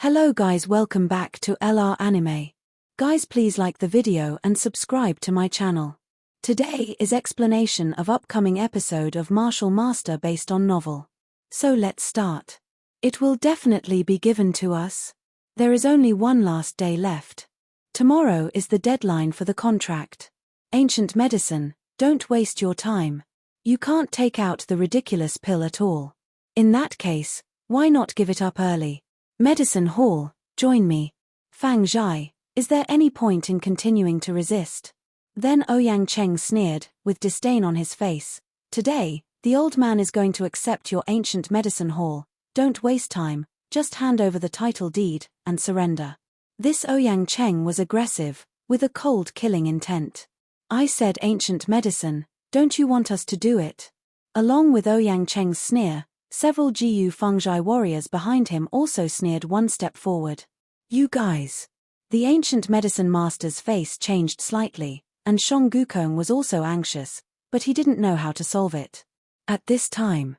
Hello guys, welcome back to LR Anime. Guys, please like the video and subscribe to my channel. Today is explanation of upcoming episode of Martial Master based on novel. So let's start. It will definitely be given to us. There is only one last day left. Tomorrow is the deadline for the contract. Ancient medicine, don't waste your time. You can't take out the ridiculous pill at all. In that case, why not give it up early? Medicine Hall, join me. Fang Zhai, is there any point in continuing to resist? Then Ouyang Cheng sneered, with disdain on his face. Today, the old man is going to accept your ancient medicine hall. Don't waste time, just hand over the title deed, and surrender. This Ouyang Cheng was aggressive, with a cold killing intent. I said ancient medicine, don't you want us to do it? Along with Ouyang Cheng's sneer, several Jiyu Fengzhai warriors behind him also sneered one step forward. You guys. The ancient medicine master's face changed slightly, and Shang Gukong was also anxious, but he didn't know how to solve it. At this time,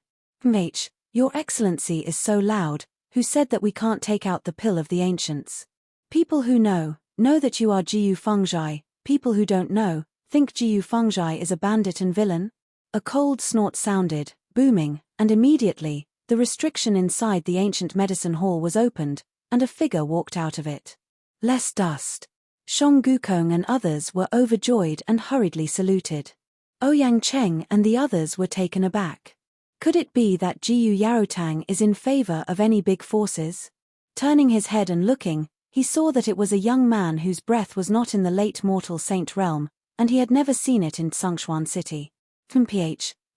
Your Excellency is so loud, who said that we can't take out the pill of the ancients? People who know that you are Jiyu Fengzhai. People who don't know, think Jiyu Fengzhai is a bandit and villain? A cold snort sounded, booming, and immediately, the restriction inside the ancient medicine hall was opened, and a figure walked out of it. Less dust. Shang Gukong and others were overjoyed and hurriedly saluted. Ouyang Cheng and the others were taken aback. Could it be that Jiyu Yarotang is in favor of any big forces? Turning his head and looking, he saw that it was a young man whose breath was not in the late mortal saint realm, and he had never seen it in Tsengshuan City.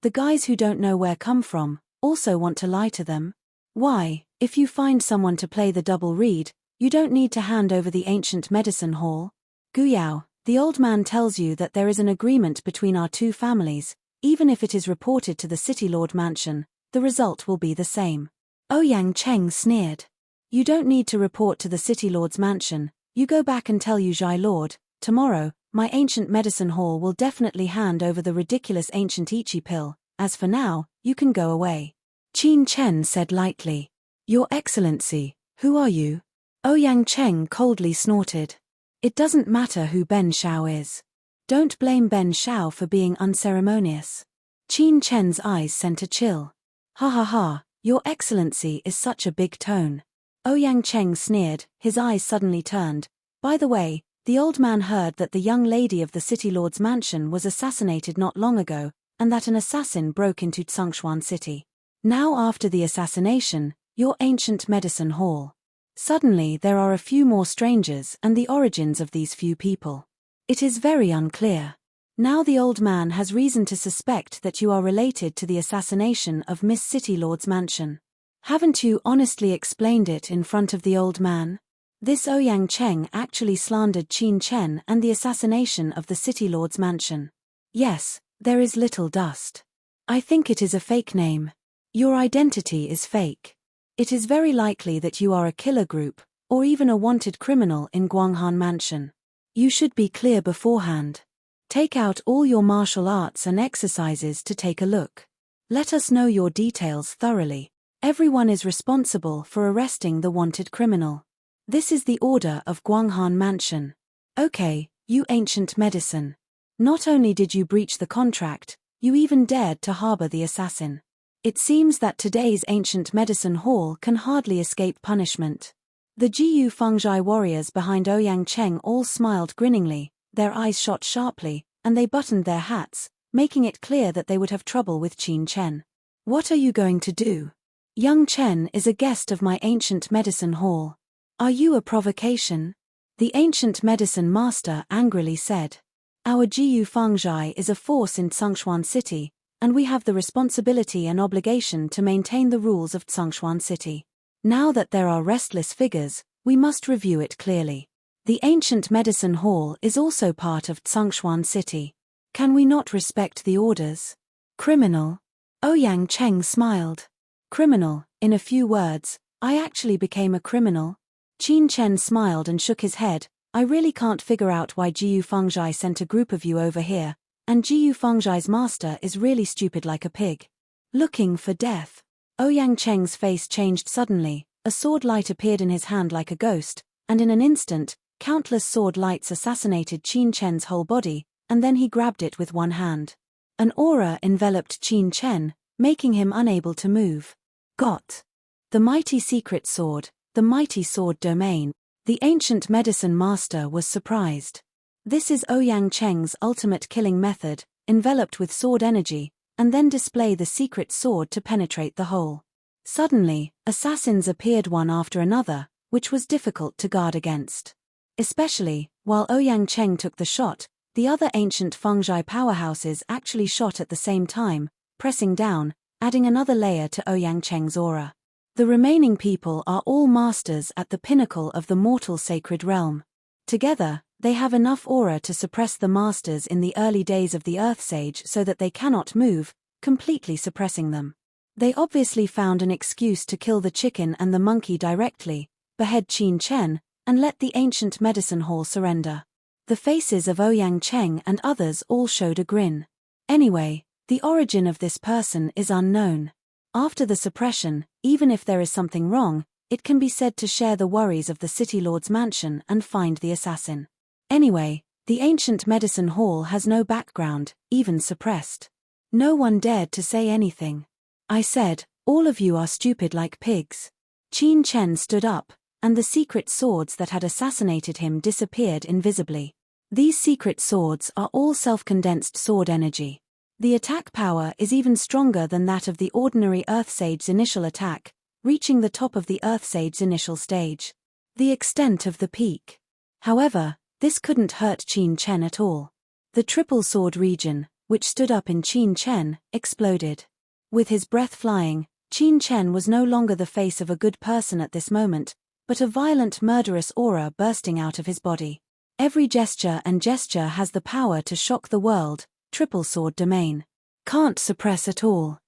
The guys who don't know where come from, also want to lie to them? Why, if you find someone to play the double reed, you don't need to hand over the ancient medicine hall? Guyao, the old man tells you that there is an agreement between our two families. Even if it is reported to the City Lord Mansion, the result will be the same. Ouyang Cheng sneered. You don't need to report to the City Lord's Mansion. You go back and tell Zhai Lord, tomorrow, my ancient medicine hall will definitely hand over the ridiculous ancient Ichi pill. As for now, you can go away. Qin Chen said lightly. Your Excellency, who are you? Ouyang Cheng coldly snorted. It doesn't matter who Ben Shao is. Don't blame Ben Shao for being unceremonious. Qin Chen's eyes sent a chill. Ha ha ha, Your Excellency is such a big tone. Ouyang Cheng sneered, his eyes suddenly turned. By the way, the old man heard that the young lady of the City Lord's mansion was assassinated not long ago, and that an assassin broke into Tsengshuan City. Now after the assassination, your ancient medicine hall. Suddenly there are a few more strangers and the origins of these few people. It is very unclear. Now the old man has reason to suspect that you are related to the assassination of Miss City Lord's mansion. Haven't you honestly explained it in front of the old man? This Ouyang Cheng actually slandered Qin Chen and the assassination of the City Lord's mansion. Yes, there is little dust. I think it is a fake name. Your identity is fake. It is very likely that you are a killer group, or even a wanted criminal in Guanghan Mansion. You should be clear beforehand. Take out all your martial arts and exercises to take a look. Let us know your details thoroughly. Everyone is responsible for arresting the wanted criminal. This is the order of Guanghan Mansion. Okay, you ancient medicine. Not only did you breach the contract, you even dared to harbor the assassin. It seems that today's ancient medicine hall can hardly escape punishment. The Jiyu Fengzhai warriors behind Ouyang Cheng all smiled grinningly, their eyes shot sharply, and they buttoned their hats, making it clear that they would have trouble with Qin Chen. What are you going to do? Young Chen is a guest of my ancient medicine hall. Are you a provocation? The ancient medicine master angrily said. Our Jiyu Fengzhai is a force in Tsengshuan City, and we have the responsibility and obligation to maintain the rules of Tsengshuan City. Now that there are restless figures, we must review it clearly. The ancient medicine hall is also part of Tsengshuan City. Can we not respect the orders? Criminal? Ouyang Cheng smiled. Criminal, in a few words, I actually became a criminal. Qin Chen smiled and shook his head. I really can't figure out why Jiyu Fengzhai sent a group of you over here, and Jiyu Fengzhai's master is really stupid like a pig. Looking for death. Ouyang Cheng's face changed suddenly, a sword light appeared in his hand like a ghost, and in an instant, countless sword lights assassinated Qin Chen's whole body, and then he grabbed it with one hand. An aura enveloped Qin Chen, making him unable to move. Got the mighty secret sword, the mighty sword domain. The ancient medicine master was surprised. This is Ouyang Cheng's ultimate killing method, enveloped with sword energy, and then display the secret sword to penetrate the whole. Suddenly, assassins appeared one after another, which was difficult to guard against. Especially, while Ouyang Cheng took the shot, the other ancient Fengzhai powerhouses actually shot at the same time, pressing down, adding another layer to Ouyang Cheng's aura. The remaining people are all masters at the pinnacle of the mortal sacred realm. Together, they have enough aura to suppress the masters in the early days of the Earth Sage so that they cannot move, completely suppressing them. They obviously found an excuse to kill the chicken and the monkey directly, behead Qin Chen, and let the ancient medicine hall surrender. The faces of Ouyang Cheng and others all showed a grin. Anyway, the origin of this person is unknown. After the suppression, even if there is something wrong, it can be said to share the worries of the City Lord's mansion and find the assassin. Anyway, the ancient medicine hall has no background, even suppressed. No one dared to say anything. I said, "All of you are stupid like pigs." Qin Chen stood up, and the secret swords that had assassinated him disappeared invisibly. These secret swords are all self-condensed sword energy. The attack power is even stronger than that of the ordinary Earth Sage's initial attack, reaching the top of the Earth Sage's initial stage. The extent of the peak. However, this couldn't hurt Qin Chen at all. The triple sword region, which stood up in Qin Chen, exploded. With his breath flying, Qin Chen was no longer the face of a good person at this moment, but a violent murderous aura bursting out of his body. Every gesture has the power to shock the world, triple sword domain. Can't suppress at all.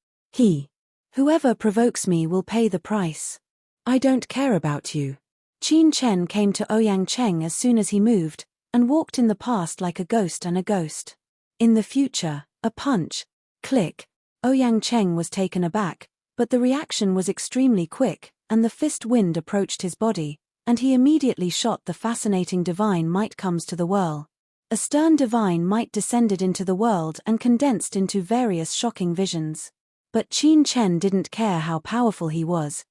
Whoever provokes me will pay the price. I don't care about you. Qin Chen came to Ouyang Cheng as soon as he moved, and walked in the past like a ghost and a ghost. In the future, a punch. Click. Ouyang Cheng was taken aback, but the reaction was extremely quick, and the fist wind approached his body, and he immediately shot the fascinating divine might comes to the whirl. A stern divine might descended into the world and condensed into various shocking visions. But Qin Chen didn't care how powerful he was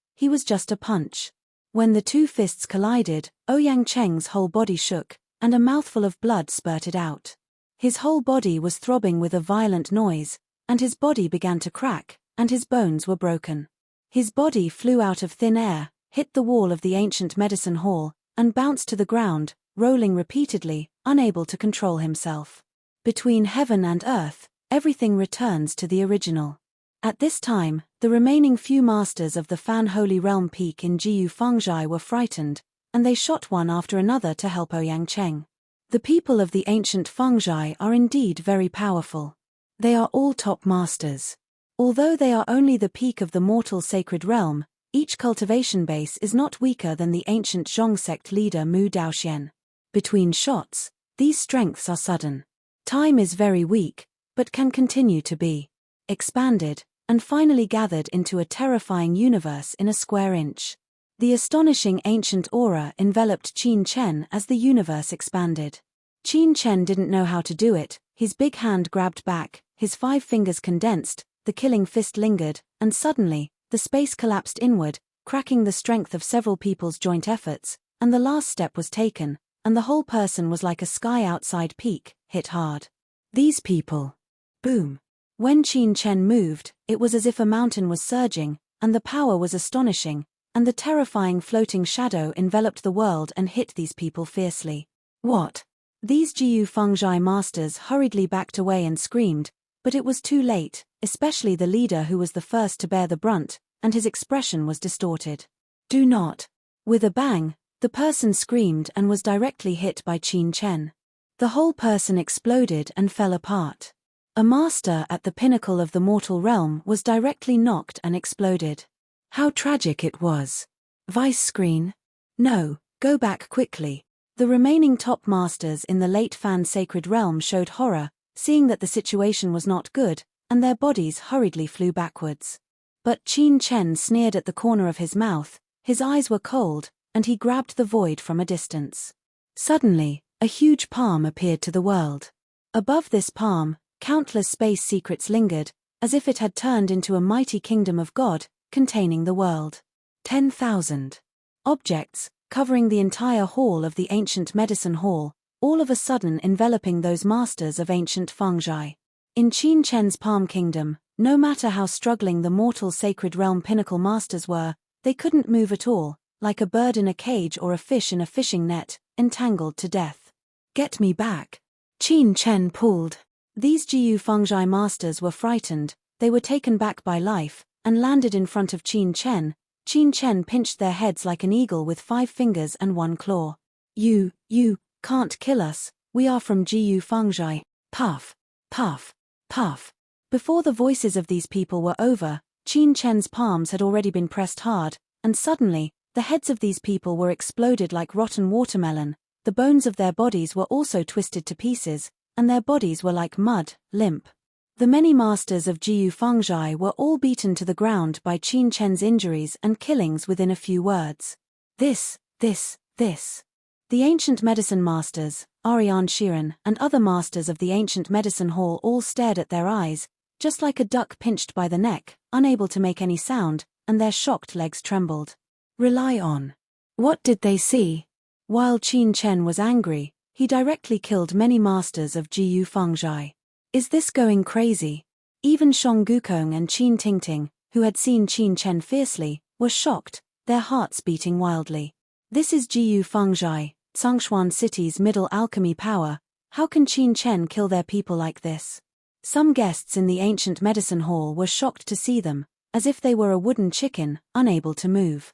just a punch. When the two fists collided, Ouyang Cheng's whole body shook, and a mouthful of blood spurted out. His whole body was throbbing with a violent noise, and his body began to crack, and his bones were broken. His body flew out of thin air, hit the wall of the ancient medicine hall, and bounced to the ground, rolling repeatedly, unable to control himself. Between heaven and earth, everything returns to the original. At this time, the remaining few masters of the Fan Holy Realm peak in Jiyu Fengzhai were frightened, and they shot one after another to help Ouyang Cheng. The people of the ancient Fengzhai are indeed very powerful. They are all top masters. Although they are only the peak of the mortal sacred realm, each cultivation base is not weaker than the ancient Zhong sect leader Mu Daoxian. Between shots, these strengths are sudden. Time is very weak, but can continue to be expanded, and finally gathered into a terrifying universe in a square inch. The astonishing ancient aura enveloped Qin Chen as the universe expanded. Qin Chen didn't know how to do it, his big hand grabbed back, his 5 fingers condensed, the killing fist lingered, and suddenly, the space collapsed inward, cracking the strength of several people's joint efforts, and the last step was taken, and the whole person was like a sky outside peak, hit hard. These people. Boom. When Qin Chen moved, it was as if a mountain was surging, and the power was astonishing, and the terrifying floating shadow enveloped the world and hit these people fiercely. What? These Jiyu Fengzhai masters hurriedly backed away and screamed, but it was too late, especially the leader who was the first to bear the brunt, and his expression was distorted. Do not. With a bang, the person screamed and was directly hit by Qin Chen. The whole person exploded and fell apart. A master at the pinnacle of the mortal realm was directly knocked and exploded. How tragic it was. Vice screen? No, go back quickly. The remaining top masters in the late Fan sacred realm showed horror, seeing that the situation was not good, and their bodies hurriedly flew backwards. But Qin Chen sneered at the corner of his mouth, His eyes were cold, and he grabbed the void from a distance. Suddenly, a huge palm appeared to the world. Above this palm, countless space secrets lingered, as if it had turned into a mighty kingdom of God, containing the world. 10,000 objects, covering the entire hall of the ancient medicine hall, all of a sudden enveloping those masters of ancient fungi. In Qin Chen's palm kingdom, no matter how struggling the mortal sacred realm pinnacle masters were, they couldn't move at all, like a bird in a cage or a fish in a fishing net, entangled to death. Get me back. Qin Chen pulled. These Jiu fungi masters were frightened, they were taken back by life, and landed in front of Qin Chen. Qin Chen pinched their heads like an eagle with 5 fingers and 1 claw. You can't kill us, we are from Jiu fungi. Puff, puff, puff. Before the voices of these people were over, Qin Chen's palms had already been pressed hard, and suddenly, the heads of these people were exploded like rotten watermelon, the bones of their bodies were also twisted to pieces, and their bodies were like mud, limp. The many masters of Jiu fungi were all beaten to the ground by Qin Chen's injuries and killings within a few words. This. The ancient medicine masters, Ariane Shiren, and other masters of the ancient medicine hall all stared at their eyes, just like a duck pinched by the neck, unable to make any sound, and their shocked legs trembled. Rely on. What did they see? While Qin Chen was angry, he directly killed many masters of Jiu fungi. Is this going crazy? Even Shong Gukong and Qin Tingting, who had seen Qin Chen fiercely, were shocked, their hearts beating wildly. This is Jiu fungi, Tsongshuan City's middle alchemy power. How can Qin Chen kill their people like this? Some guests in the ancient medicine hall were shocked to see them, as if they were a wooden chicken, unable to move.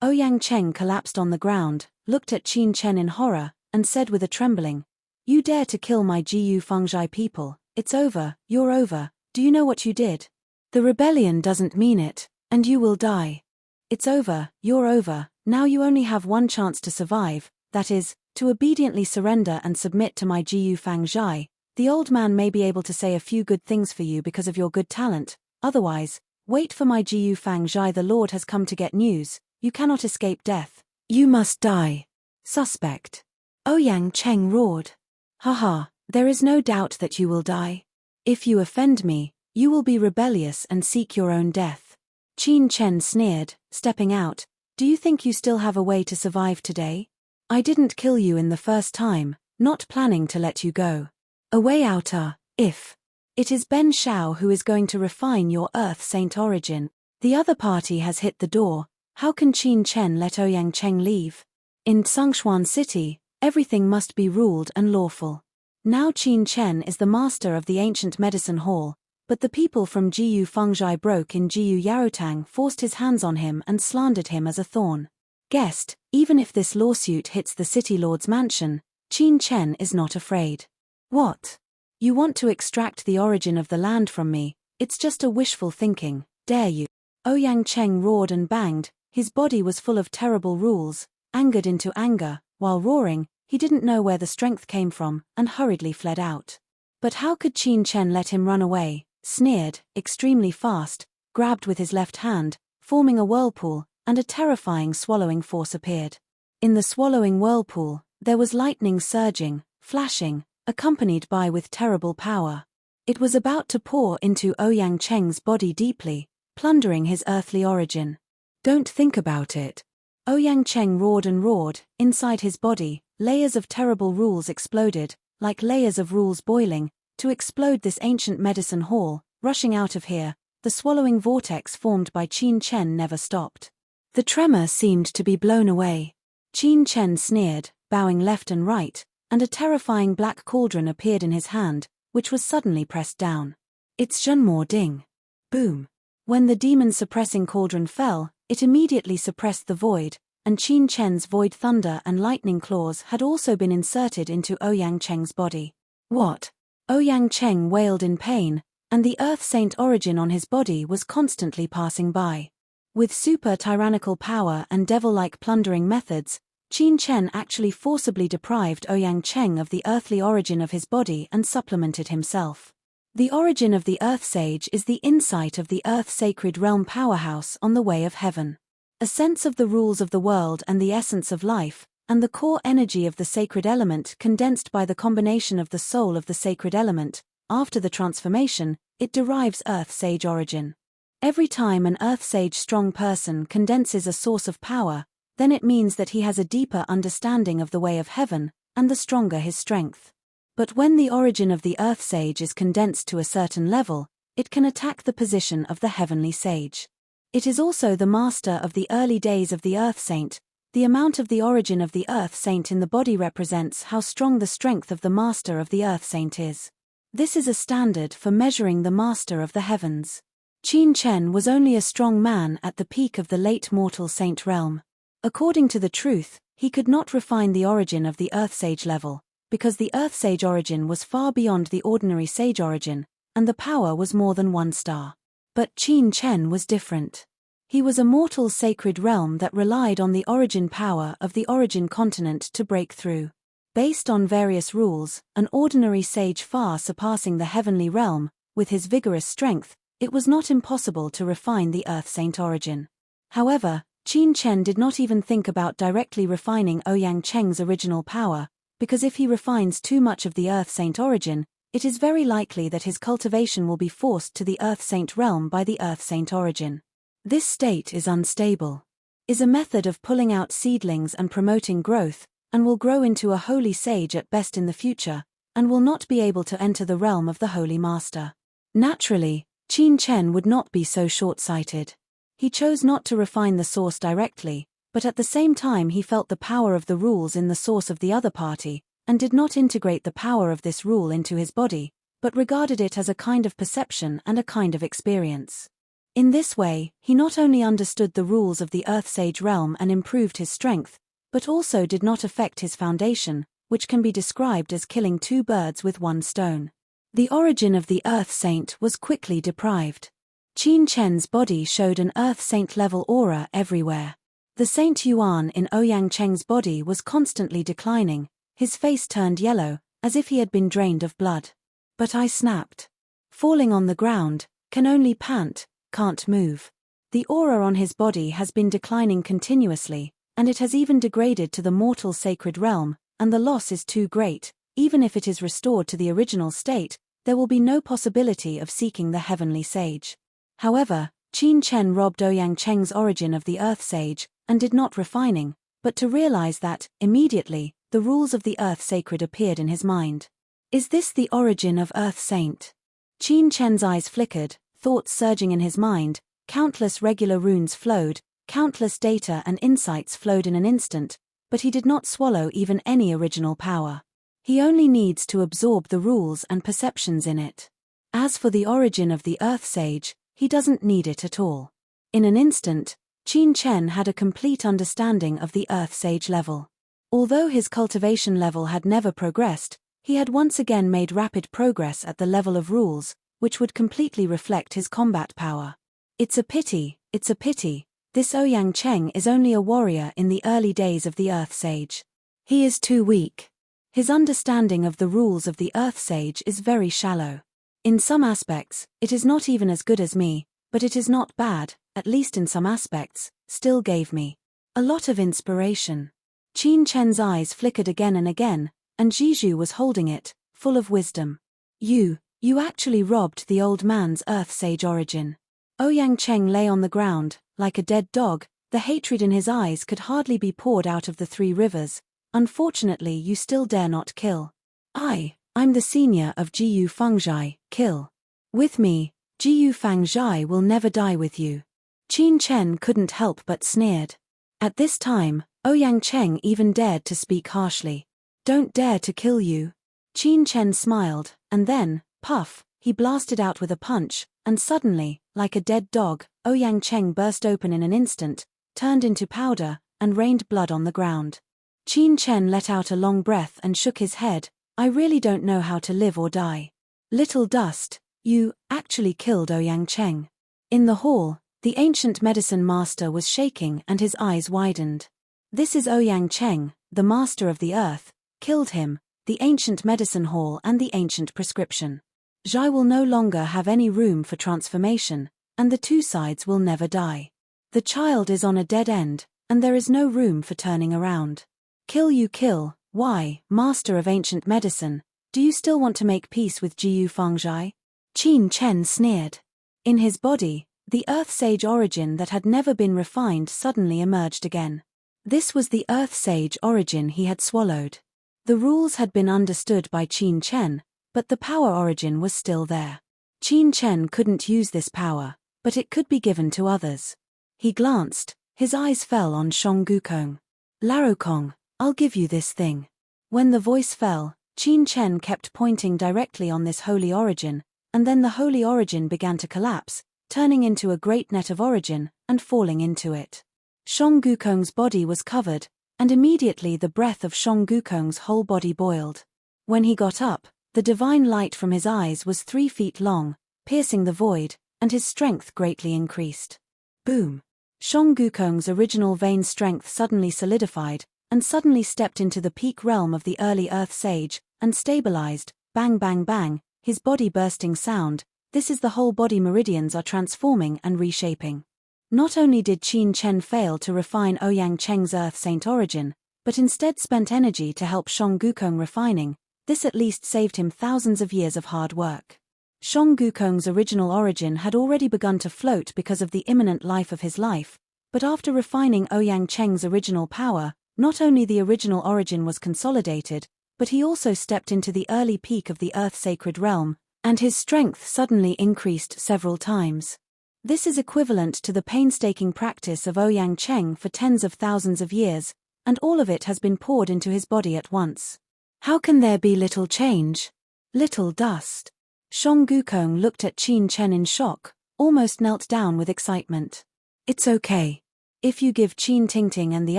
Ouyang Cheng collapsed on the ground, looked at Qin Chen in horror, and said with a trembling, "You dare to kill my Jiu fungi people, it's over, you're over, do you know what you did? The rebellion doesn't mean it, and you will die. It's over, you're over, now you only have one chance to survive, that is, to obediently surrender and submit to my Jiu fungi. The old man may be able to say a few good things for you because of your good talent, otherwise, wait for my Jiu fungi, the Lord has come to get news, you cannot escape death. You must die. Suspect." Ouyang Cheng roared. "Haha, there is no doubt that you will die. If you offend me, you will be rebellious and seek your own death." Qin Chen sneered, stepping out. "Do you think you still have a way to survive today? I didn't kill you in the first time, not planning to let you go. A way out, if. It is Ben Shao who is going to refine your Earth Saint origin. The other party has hit the door, how can Qin Chen let Ouyang Cheng leave? In Tsongshuan City, everything must be ruled and lawful. Now Qin Chen is the master of the ancient medicine hall, but the people from Jiu fungi broke in Jiu Yarotang, forced his hands on him and slandered him as a thorn. Guest, even if this lawsuit hits the city lord's mansion, Qin Chen is not afraid. What? You want to extract the origin of the land from me? It's just a wishful thinking, dare you?" Ouyang Cheng roared and banged, his body was full of terrible rules, angered into anger, while roaring, he didn't know where the strength came from, and hurriedly fled out. But how could Qin Chen let him run away? Sneered, extremely fast, grabbed with his left hand, forming a whirlpool, and a terrifying swallowing force appeared. In the swallowing whirlpool, there was lightning surging, flashing, accompanied by with terrible power. It was about to pour into Ouyang Cheng's body deeply, plundering his earthly origin. "Don't think about it." Ouyang Cheng roared and roared, inside his body, layers of terrible rules exploded, like layers of rules boiling, to explode this ancient medicine hall, rushing out of here, the swallowing vortex formed by Qin Chen never stopped. The tremor seemed to be blown away. Qin Chen sneered, bowing left and right, and a terrifying black cauldron appeared in his hand, which was suddenly pressed down. "It's Zhenmo Ding." Boom. When the demon-suppressing cauldron fell, it immediately suppressed the void, and Qin Chen's void thunder and lightning claws had also been inserted into Ouyang Cheng's body. What? Ouyang Cheng wailed in pain, and the Earth Saint origin on his body was constantly passing by. With super tyrannical power and devil-like plundering methods, Qin Chen actually forcibly deprived Ouyang Cheng of the earthly origin of his body and supplemented himself. The origin of the Earth Sage is the insight of the Earth Sacred Realm powerhouse on the way of heaven. A sense of the rules of the world and the essence of life, and the core energy of the sacred element condensed by the combination of the soul of the sacred element. After the transformation, it derives Earth Sage origin. Every time an Earth Sage strong person condenses a source of power, then it means that he has a deeper understanding of the way of heaven, and the stronger his strength. But when the origin of the Earth Sage is condensed to a certain level, it can attack the position of the heavenly sage. It is also the master of the early days of the Earth Saint. The amount of the origin of the Earth Saint in the body represents how strong the strength of the master of the Earth Saint is. This is a standard for measuring the master of the heavens. Qin Chen was only a strong man at the peak of the late mortal saint realm. According to the truth, he could not refine the origin of the Earth Sage level, because the Earth Sage origin was far beyond the ordinary sage origin, and the power was more than 1 star. But Qin Chen was different. He was a mortal sacred realm that relied on the origin power of the origin continent to break through. Based on various rules, an ordinary sage far surpassing the heavenly realm, with his vigorous strength, it was not impossible to refine the Earth Saint origin. However, Qin Chen did not even think about directly refining Ouyang Cheng's original power, because if he refines too much of the Earth Saint origin, it is very likely that his cultivation will be forced to the Earth Saint realm by the Earth Saint origin. This state is unstable, is a method of pulling out seedlings and promoting growth, and will grow into a holy sage at best in the future, and will not be able to enter the realm of the Holy Master. Naturally, Qin Chen would not be so short-sighted. He chose not to refine the source directly, but at the same time he felt the power of the rules in the source of the other party, and did not integrate the power of this rule into his body, but regarded it as a kind of perception and a kind of experience. In this way, he not only understood the rules of the Earth Sage realm and improved his strength, but also did not affect his foundation, which can be described as killing 2 birds with 1 stone. The origin of the Earth Saint was quickly deprived. Qin Chen's body showed an Earth Saint-level aura everywhere. The Saint Yuan in Ouyang Cheng's body was constantly declining. His face turned yellow, as if he had been drained of blood. But I snapped. Falling on the ground, can only pant, can't move. The aura on his body has been declining continuously, and it has even degraded to the mortal sacred realm, and the loss is too great. Even if it is restored to the original state, there will be no possibility of seeking the heavenly sage. However, Qin Chen robbed Ouyang Cheng's origin of the Earth Sage, and did not refining, but to realize that, immediately, the rules of the Earth Sacred appeared in his mind. Is this the origin of Earth Saint? Qin Chen's eyes flickered, thoughts surging in his mind, countless regular runes flowed, countless data and insights flowed in an instant, but he did not swallow even any original power. He only needs to absorb the rules and perceptions in it. As for the origin of the Earth Sage, he doesn't need it at all. In an instant, Qin Chen had a complete understanding of the Earth Sage level. Although his cultivation level had never progressed, he had once again made rapid progress at the level of rules, which would completely reflect his combat power. It's a pity, this Ouyang Cheng is only a warrior in the early days of the Earth Sage. He is too weak. His understanding of the rules of the Earth Sage is very shallow. In some aspects, it is not even as good as me, but it is not bad, at least in some aspects, still gave me a lot of inspiration. Qin Chen's eyes flickered again and again, and Jiju was holding it, full of wisdom. You actually robbed the old man's Earth Sage origin. Ouyang Cheng lay on the ground, like a dead dog. The hatred in his eyes could hardly be poured out of the 3 rivers. Unfortunately, you still dare not kill. I'm the senior of Jiyu Fengzhai, kill. With me, Jiyu Fengzhai will never die with you. Qin Chen couldn't help but sneered. At this time, Ouyang Cheng even dared to speak harshly. Don't dare to kill you. Qin Chen smiled, and then, puff, he blasted out with a punch, and suddenly, like a dead dog, Ouyang Cheng burst open in an instant, turned into powder, and rained blood on the ground. Qin Chen let out a long breath and shook his head. I really don't know how to live or die. Little dust, you actually killed Ouyang Cheng. In the hall, the ancient medicine master was shaking and his eyes widened. This is Ouyang Cheng, the master of the earth, killed him, the ancient medicine hall and the ancient prescription. Zhai will no longer have any room for transformation, and the 2 sides will never die. The child is on a dead end, and there is no room for turning around. Kill you kill, why, master of ancient medicine, do you still want to make peace with Jiyu Fangzhai? Qin Chen sneered. In his body, the Earth Sage origin that had never been refined suddenly emerged again. This was the Earth Sage origin he had swallowed. The rules had been understood by Qin Chen, but the power origin was still there. Qin Chen couldn't use this power, but it could be given to others. He glanced, his eyes fell on Shang Gukong. Larokong, I'll give you this thing. When the voice fell, Qin Chen kept pointing directly on this holy origin, and then the holy origin began to collapse, turning into a great net of origin, and falling into it. Shang Gukong's body was covered, and immediately the breath of Shang Gukong's whole body boiled. When he got up, the divine light from his eyes was 3 feet long, piercing the void, and his strength greatly increased. Boom! Shang Gukong's original vein strength suddenly solidified, and suddenly stepped into the peak realm of the early Earth Sage, and stabilized, bang bang bang, his body bursting sound. This is the whole body meridians are transforming and reshaping. Not only did Qin Chen fail to refine Ouyang Cheng's Earth Saint origin, but instead spent energy to help Shang Gukong refining. This at least saved him thousands of years of hard work. Shang Gukong's original origin had already begun to float because of the imminent life of his life, but after refining Ouyang Cheng's original power, not only the original origin was consolidated, but he also stepped into the early peak of the Earth Sacred Realm, and his strength suddenly increased several times. This is equivalent to the painstaking practice of Ouyang Cheng for tens of thousands of years, and all of it has been poured into his body at once. How can there be little change? Little dust. Shang Gukong looked at Qin Chen in shock, almost knelt down with excitement. It's okay. If you give Qin Tingting and the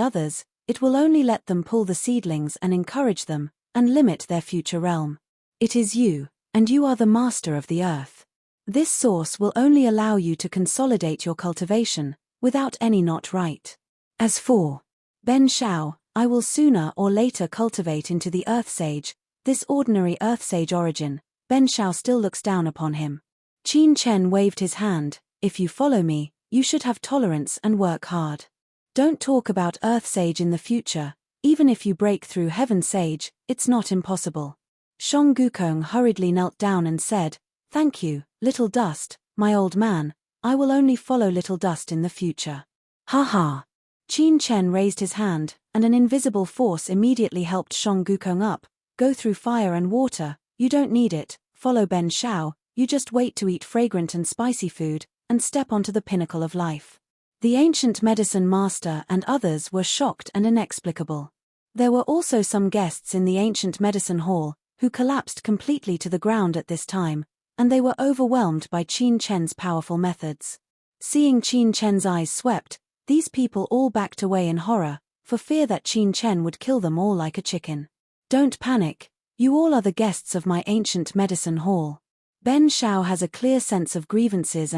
others, it will only let them pull the seedlings and encourage them, and limit their future realm. It is you, and you are the master of the earth. This source will only allow you to consolidate your cultivation, without any not right. As for Ben Shao, I will sooner or later cultivate into the Earth Sage, this ordinary Earth Sage origin. Ben Shao still looks down upon him. Qin Chen waved his hand. If you follow me, you should have tolerance and work hard. Don't talk about Earth Sage in the future. Even if you break through Heaven Sage, it's not impossible. Shang Gukong hurriedly knelt down and said, Thank you, Little Dust, my old man. I will only follow Little Dust in the future. Ha ha. Qin Chen raised his hand, and an invisible force immediately helped Shang Gukong up. Go through fire and water, you don't need it. Follow Ben Shao, you just wait to eat fragrant and spicy food, and step onto the pinnacle of life. The ancient medicine master and others were shocked and inexplicable. There were also some guests in the ancient medicine hall, who collapsed completely to the ground at this time, and they were overwhelmed by Qin Chen's powerful methods. Seeing Qin Chen's eyes swept, these people all backed away in horror, for fear that Qin Chen would kill them all like a chicken. Don't panic, you all are the guests of my ancient medicine hall. Ben Shao has a clear sense of grievances,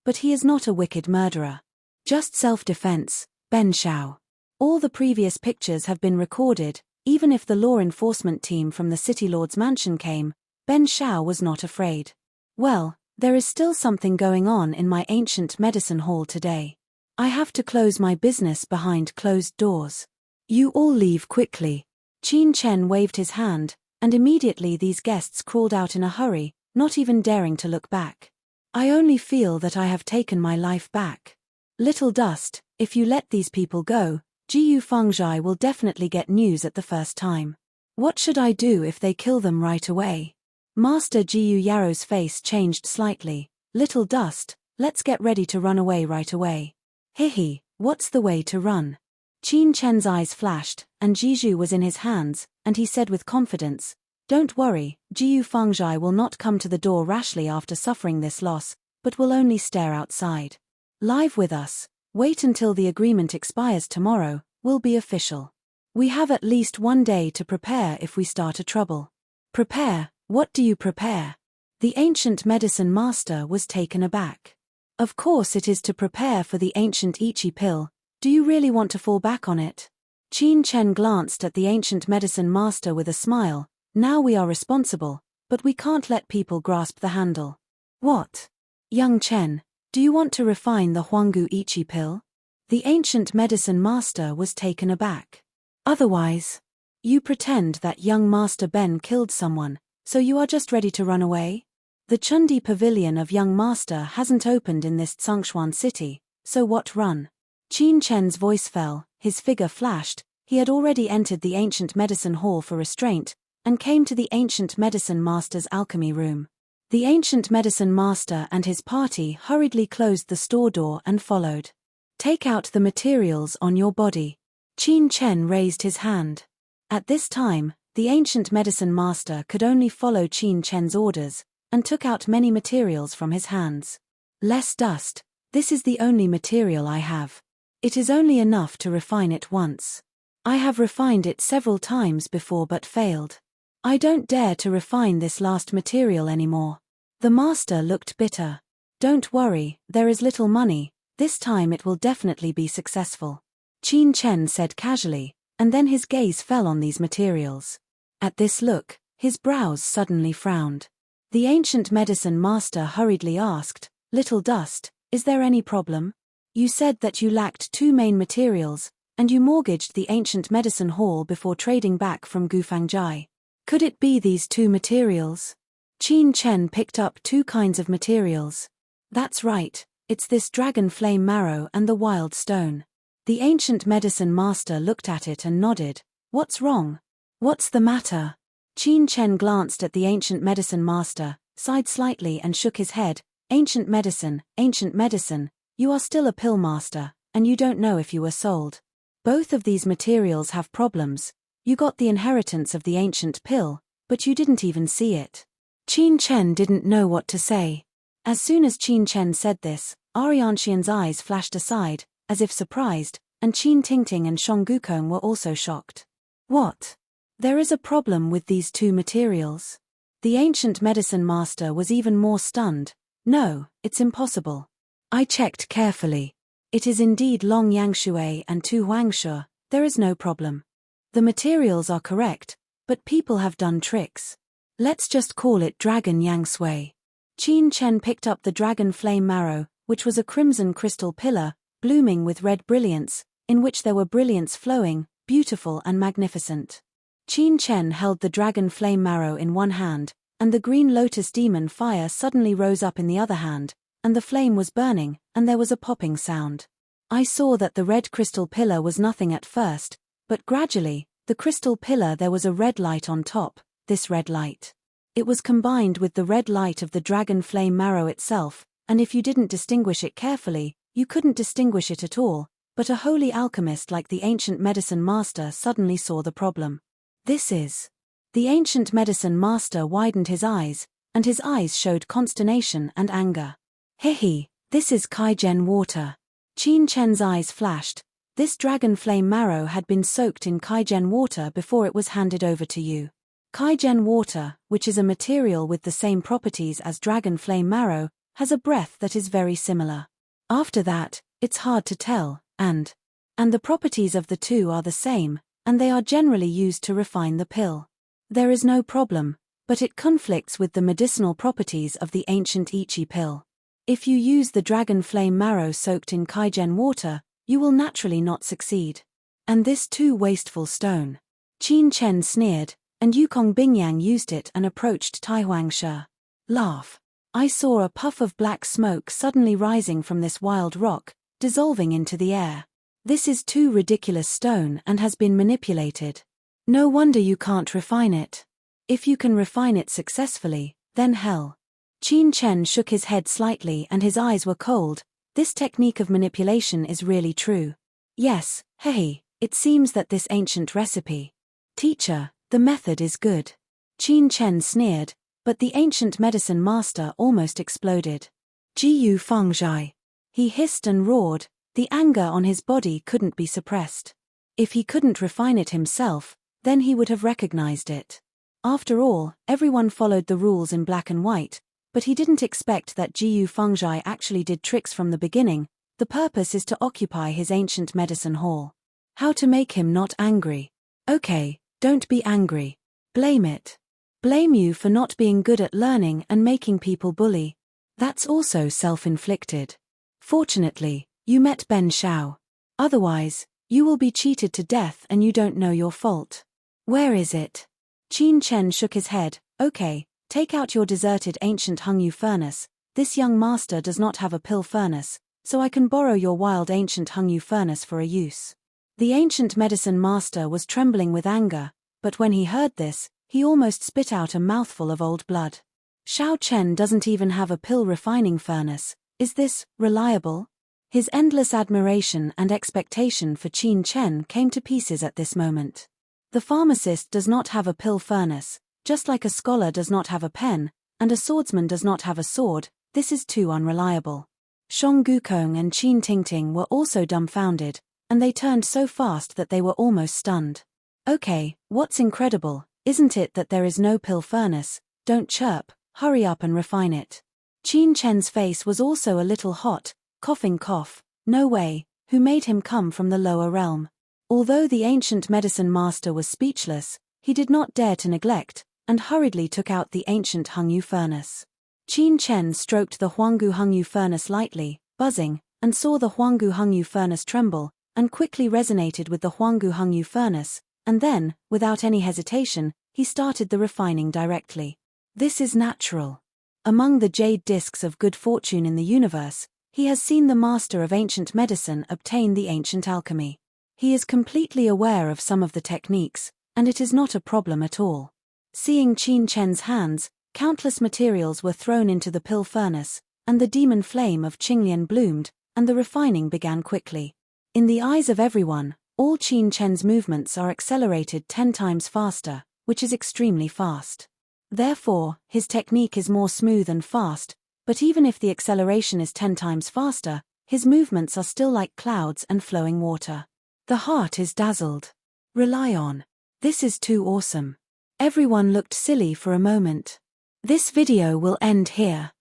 but he is not a wicked murderer. Just self-defense, Ben Shao. All the previous pictures have been recorded. Even if the law enforcement team from the City Lord's mansion came, Ben Shao was not afraid. Well, there is still something going on in my ancient medicine hall today. I have to close my business behind closed doors. You all leave quickly. Qin Chen waved his hand, and immediately these guests crawled out in a hurry, not even daring to look back. I only feel that I have taken my life back. Little Dust, if you let these people go, Jiyu Fangzhai will definitely get news at the first time. What should I do if they kill them right away? Master Jiyu Yaro's face changed slightly. Little Dust, let's get ready to run away right away. Hihi, what's the way to run? Qin Chen's eyes flashed, and Jiju was in his hands, and he said with confidence, Don't worry, Jiyu Fangzhai will not come to the door rashly after suffering this loss, but will only stare outside. Live with us. Wait until the agreement expires tomorrow, will be official. We have at least 1 day to prepare if we start a trouble. Prepare? What do you prepare? The ancient medicine master was taken aback. Of course it is to prepare for the ancient Ichi pill. Do you really want to fall back on it? Qin Chen glanced at the ancient medicine master with a smile. Now we are responsible, but we can't let people grasp the handle. What? Young Chen, Do you want to refine the Huanggu Ichi pill? The ancient medicine master was taken aback. Otherwise, you pretend that young Master Ben killed someone, so you are just ready to run away? The Chundi Pavilion of Young Master hasn't opened in this Tsongshuan city, so what run? Qin Chen's voice fell, his figure flashed. He had already entered the ancient medicine hall for restraint, and came to the ancient medicine master's alchemy room. The ancient medicine master and his party hurriedly closed the store door and followed. Take out the materials on your body. Qin Chen raised his hand. At this time, the ancient medicine master could only follow Qin Chen's orders, and took out many materials from his hands. Less dust. This is the only material I have. It is only enough to refine it once. I have refined it several times before but failed. I don't dare to refine this last material anymore. The master looked bitter. Don't worry, there is little money, this time it will definitely be successful. Qin Chen said casually, and then his gaze fell on these materials. At this look, his brows suddenly frowned. The ancient medicine master hurriedly asked, Little Dust, is there any problem? You said that you lacked two main materials, and you mortgaged the ancient medicine hall before trading back from Gufangjai. Could it be these two materials? Qin Chen picked up two kinds of materials. That's right, it's this dragon flame marrow and the wild stone. The ancient medicine master looked at it and nodded. What's wrong? What's the matter? Qin Chen glanced at the ancient medicine master, sighed slightly and shook his head. Ancient medicine, you are still a pill master, and you don't know if you were sold. Both of these materials have problems. You got the inheritance of the ancient pill, but you didn't even see it. Qin Chen didn't know what to say. As soon as Qin Chen said this, Ariantian's eyes flashed aside, as if surprised, and Qin Tingting and Shong Gukong were also shocked. What? There is a problem with these two materials? The ancient medicine master was even more stunned. No, it's impossible. I checked carefully. It is indeed Long Yangshui and Tu Huangshe, there is no problem. The materials are correct, but people have done tricks. Let's just call it Dragon Yangshui. Qin Chen picked up the dragon flame marrow, which was a crimson crystal pillar, blooming with red brilliance, in which there were brilliants flowing, beautiful and magnificent. Qin Chen held the dragon flame marrow in one hand, and the green lotus demon fire suddenly rose up in the other hand, and the flame was burning, and there was a popping sound. I saw that the red crystal pillar was nothing at first, but gradually, the crystal pillar there was a red light on top, this red light. It was combined with the red light of the dragon flame marrow itself, and if you didn't distinguish it carefully, you couldn't distinguish it at all, but a holy alchemist like the ancient medicine master suddenly saw the problem. This is. The ancient medicine master widened his eyes, and his eyes showed consternation and anger. Hehe, this is Kaigen water. Qin Chen's eyes flashed. This dragon flame marrow had been soaked in Kaigen water before it was handed over to you. Kaigen water, which is a material with the same properties as dragon flame marrow, has a breath that is very similar. After that, it's hard to tell, and the properties of the two are the same, and they are generally used to refine the pill. There is no problem, but it conflicts with the medicinal properties of the ancient Ichi pill. If you use the dragon flame marrow soaked in Kaigen water, you will naturally not succeed. And this too wasteful stone. Qin Chen sneered, and Yukong Bingyang used it and approached Tai Huangshe. Laugh. I saw a puff of black smoke suddenly rising from this wild rock, dissolving into the air. This is too ridiculous stone and has been manipulated. No wonder you can't refine it. If you can refine it successfully, then hell. Qin Chen shook his head slightly and his eyes were cold. This technique of manipulation is really true. Yes, hey, it seems that this ancient recipe. Teacher, the method is good. Qin Chen sneered, but the ancient medicine master almost exploded. Jiyu Fengzhai. He hissed and roared, the anger on his body couldn't be suppressed. If he couldn't refine it himself, then he would have recognized it. After all, everyone followed the rules in black and white, but he didn't expect that Jiyu Fengzhai actually did tricks from the beginning. The purpose is to occupy his ancient medicine hall. How to make him not angry? Okay, don't be angry. Blame it. Blame you for not being good at learning and making people bully. That's also self-inflicted. Fortunately, you met Ben Shao. Otherwise, you will be cheated to death and you don't know your fault. Where is it? Qin Chen shook his head. Okay, take out your deserted ancient Hungyu furnace. This young master does not have a pill furnace, so I can borrow your wild ancient Hungyu furnace for a use. The ancient medicine master was trembling with anger, but when he heard this, he almost spit out a mouthful of old blood. Shao Chen doesn't even have a pill refining furnace. Is this reliable? His endless admiration and expectation for Qin Chen came to pieces at this moment. The pharmacist does not have a pill furnace, just like a scholar does not have a pen, and a swordsman does not have a sword. This is too unreliable. Shang Gukong and Qin Tingting were also dumbfounded, and they turned so fast that they were almost stunned. Okay, what's incredible, isn't it that there is no pill furnace? Don't chirp, hurry up and refine it. Qin Chen's face was also a little hot, coughing cough. No way, who made him come from the lower realm? Although the ancient medicine master was speechless, he did not dare to neglect, and hurriedly took out the ancient Hungyu furnace. Qin Chen stroked the Huanggu Hungyu furnace lightly, buzzing, and saw the Huanggu Hungyu furnace tremble, and quickly resonated with the Huanggu Hungyu furnace, and then, without any hesitation, he started the refining directly. This is natural. Among the jade discs of good fortune in the universe, he has seen the master of ancient medicine obtain the ancient alchemy. He is completely aware of some of the techniques, and it is not a problem at all. Seeing Qin Chen's hands, countless materials were thrown into the pill furnace, and the demon flame of Qinglian bloomed, and the refining began quickly. In the eyes of everyone, all Qin Chen's movements are accelerated 10 times faster, which is extremely fast. Therefore, his technique is more smooth and fast, but even if the acceleration is 10 times faster, his movements are still like clouds and flowing water. The heart is dazzled. Rely on. This is too awesome. Everyone looked silly for a moment. This video will end here.